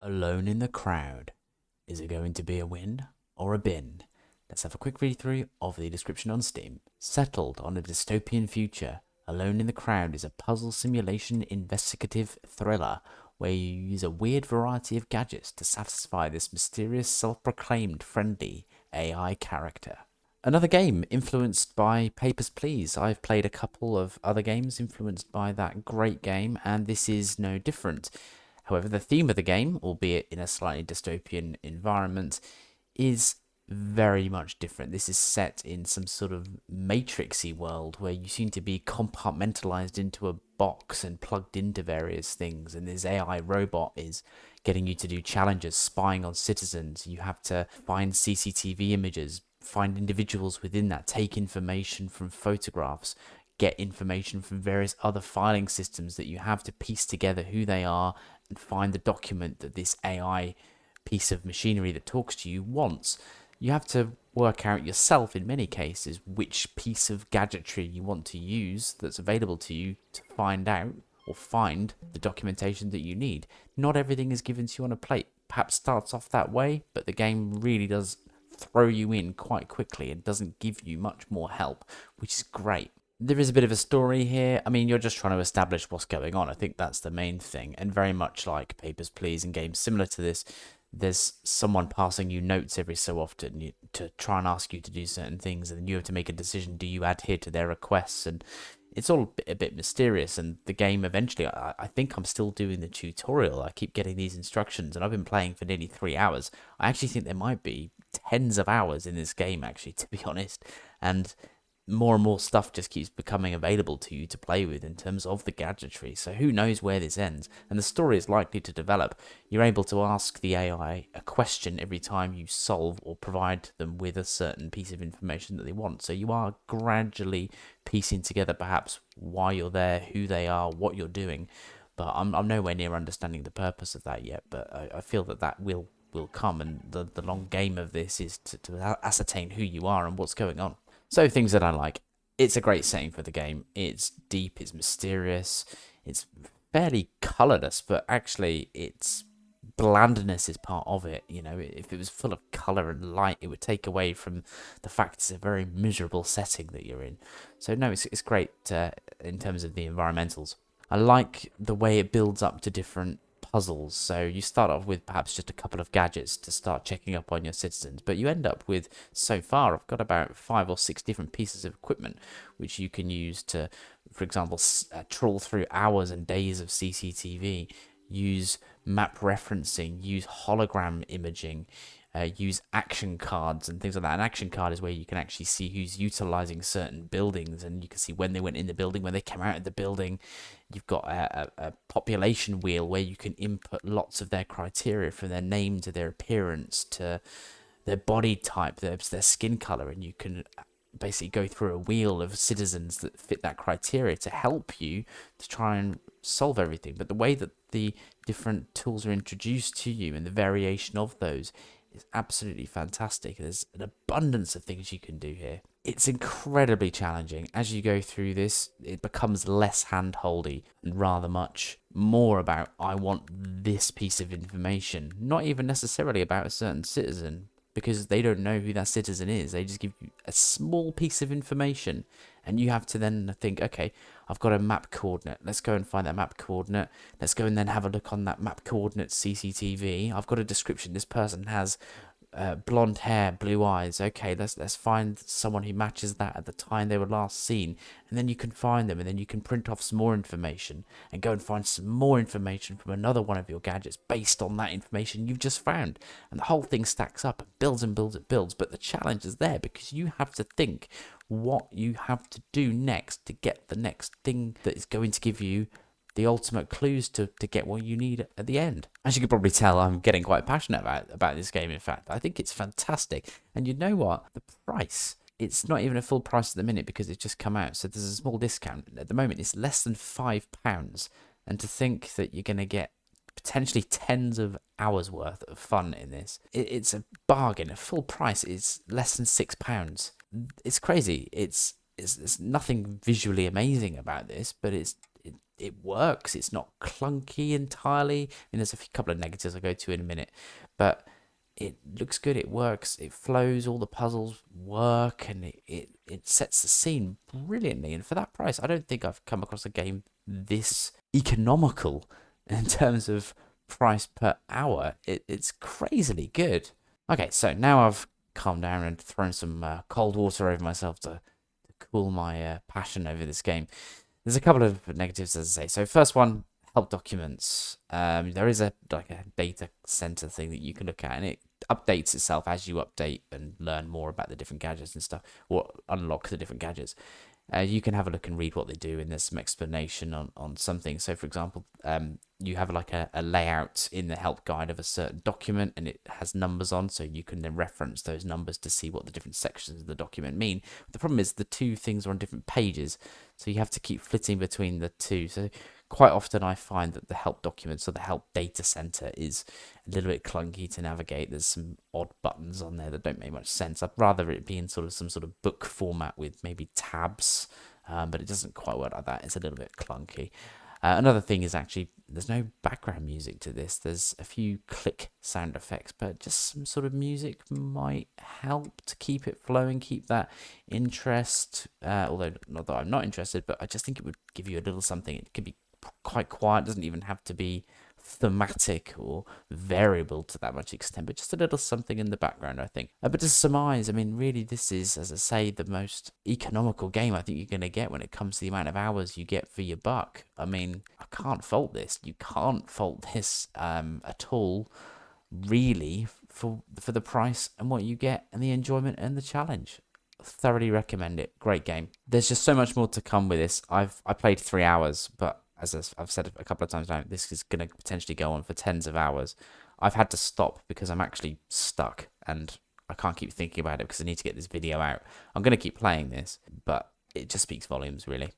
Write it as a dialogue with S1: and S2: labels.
S1: Alone in the crowd. Is it going to be a win or a bin? Let's have a quick read through of the description on Steam. Settled on a dystopian future, Alone in the Crowd is a puzzle simulation investigative thriller where you use a weird variety of gadgets to satisfy this mysterious self-proclaimed friendly AI character. Another game influenced by Papers, Please. I've played a couple of other games influenced by that great game, and this is no different. However, the theme of the game, albeit in a slightly dystopian environment, is very much different. This is set in some sort of matrixy world where you seem to be compartmentalized into a box and plugged into various things, and this AI robot is getting you to do challenges, spying on citizens. You have to find CCTV images, find individuals within that, take information from photographs, get information from various other filing systems that you have to piece together who they are and find the document that this AI piece of machinery that talks to you wants. You have to work out yourself in many cases which piece of gadgetry you want to use that's available to you to find out or find the documentation that you need. Not everything is given to you on a plate. Perhaps starts off that way, but the game really does throw you in quite quickly and doesn't give you much more help, which is great. There is a bit of a story here. I mean, you're just trying to establish what's going on. I think that's the main thing. And very much like Papers, Please and games similar to this, there's someone passing you notes every so often to try and ask you to do certain things, and then you have to make a decision. Do you adhere to their requests? And it's all a bit mysterious. And the game eventually, I think I'm still doing the tutorial. I keep getting these instructions, and I've been playing for nearly 3 hours. I actually think there might be tens of hours in this game, actually, to be honest. And more and more stuff just keeps becoming available to you to play with in terms of the gadgetry. So who knows where this ends? And the story is likely to develop. You're able to ask the AI a question every time you solve or provide them with a certain piece of information that they want. So you are gradually piecing together perhaps why you're there, who they are, what you're doing. But I'm nowhere near understanding the purpose of that yet. But I feel that will come, and the long game of this is to ascertain who you are and what's going on. So things that I like. It's a great setting for the game. It's deep, it's mysterious, it's fairly colorless, but actually its blandness is part of it. You know, if it was full of color and light, it would take away from the fact it's a very miserable setting that you're in. So no, it's great in terms of the environmentals. I like the way it builds up to different puzzles. So you start off with perhaps just a couple of gadgets to start checking up on your citizens, but you end up with, so far, I've got about 5 or 6 different pieces of equipment which you can use to, for example, trawl through hours and days of CCTV, use map referencing, use hologram imaging, use action cards and things like that. An action card is where you can actually see who's utilizing certain buildings, and you can see when they went in the building, when they came out of the building. You've got a population wheel where you can input lots of their criteria, from their name to their appearance to their body type, their skin color, and you can basically go through a wheel of citizens that fit that criteria to help you to try and solve everything. But the way that the different tools are introduced to you and the variation of those is absolutely fantastic. There's an abundance of things you can do here. It's incredibly challenging. As you go through this, it becomes less hand-holdy and rather much more about, I want this piece of information. Not even necessarily about a certain citizen, because they don't know who that citizen is. They just give you a small piece of information, and you have to then think, okay, I've got a map coordinate. Let's go and find that map coordinate. Let's go and then have a look on that map coordinate CCTV. I've got a description. This person has blonde hair, blue eyes. Okay, let's find someone who matches that at the time they were last seen, and then you can find them, and then you can print off some more information and go and find some more information from another one of your gadgets based on that information you've just found, and the whole thing stacks up and builds and builds and builds. But the challenge is there because you have to think what you have to do next to get the next thing that is going to give you the ultimate clues to get what you need at the end. As you can probably tell, I'm getting quite passionate about this game. In fact, I think it's fantastic. And you know what? The price. It's not even a full price at the minute because it's just come out. So there's a small discount. At the moment, it's less than £5. And to think that you're going to get potentially tens of hours worth of fun in this, it's a bargain. A full price is less than £6. It's crazy. It's nothing visually amazing about this, but it's it works. It's not clunky entirely. I mean, there's a couple of negatives I'll go to in a minute, but it looks good. It works. It flows. All the puzzles work, and it sets the scene brilliantly. And for that price, I don't think I've come across a game this economical in terms of price per hour. It's crazily good. Okay, so now I've calmed down and thrown some cold water over myself to cool my passion over this game. There's a couple of negatives, as I say. So first one, help documents. There is a data center thing that you can look at, and it updates itself as you update and learn more about the different gadgets and stuff, or unlock the different gadgets. You can have a look and read what they do, and there's some explanation on something. So, for example, you have like a layout in the help guide of a certain document, and it has numbers on, so you can then reference those numbers to see what the different sections of the document mean. The problem is the two things are on different pages, so you have to keep flitting between the two. So quite often I find that the help documents or the help data center is a little bit clunky to navigate. There's some odd buttons on there that don't make much sense. I'd rather it be in sort of some sort of book format with maybe tabs, but it doesn't quite work like that. It's a little bit clunky. Another thing is actually there's no background music to this. There's a few click sound effects, but just some sort of music might help to keep it flowing, keep that interest. Although not that I'm not interested, but I just think it would give you a little something. It could be quite quiet. It doesn't even have to be thematic or variable to that much extent, but just a little something in the background, I think. But to surmise, I mean, really, this is, as I say, the most economical game I think you're going to get when it comes to the amount of hours you get for your buck. I mean, I can't fault this. You can't fault this at all, really, for the price and what you get and the enjoyment and the challenge. Thoroughly recommend it. Great game. There's just so much more to come with this. I played 3 hours, but as I've said a couple of times now, this is going to potentially go on for tens of hours. I've had to stop because I'm actually stuck and I can't keep thinking about it because I need to get this video out. I'm going to keep playing this, but it just speaks volumes, really.